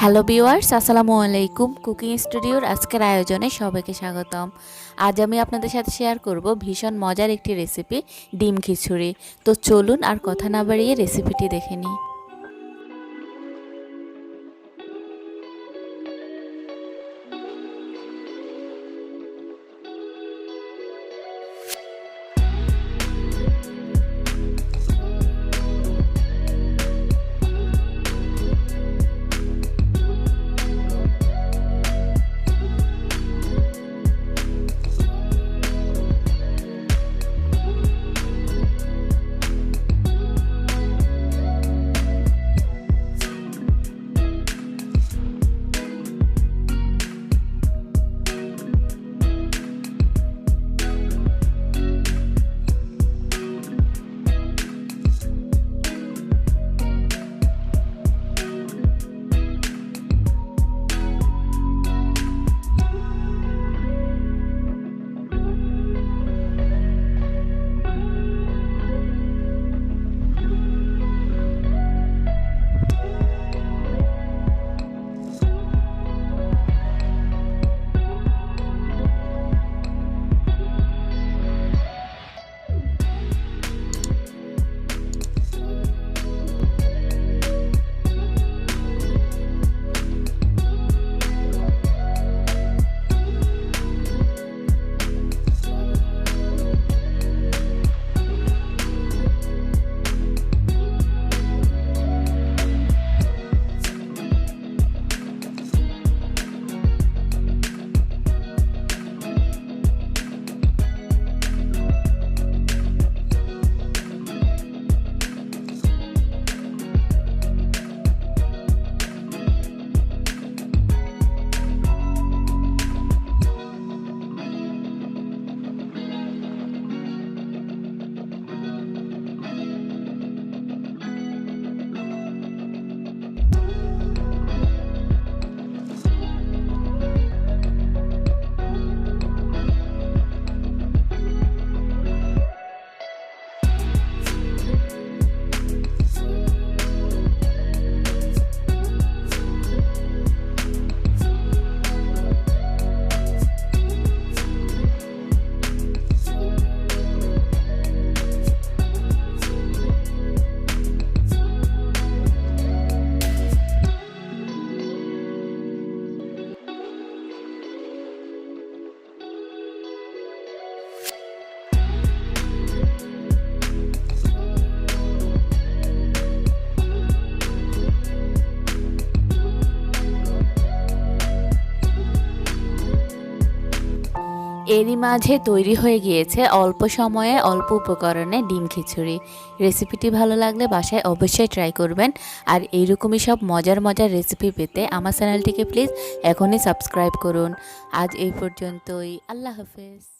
Hello viewers, আসসালামু আলাইকুম। Cooking স্টুডিওর আজকের আয়োজনে সবাইকে স্বাগতম। আজ আমি আপনাদের সাথে শেয়ার করব ভীষণ মজার একটি রেসিপি, ডিম খিচুড়ি। তো চলুন আর কথা না বাড়িয়ে রেসিপিটি দেখে নিই। এরই মাঝে তৈরি হয়ে গিয়েছে অল্প সময়ে অল্প উপকরণে ডিম খিচুড়ি। রেসিপিটি ভালো লাগলে বাসায় অবশ্যই ট্রাই করবেন। আর এইরকমই সব মজার মজার রেসিপি পেতে আমার চ্যানেলটিকে প্লিজ এখনই সাবস্ক্রাইব করুন। আজ এই পর্যন্তই। আল্লাহ হাফেজ।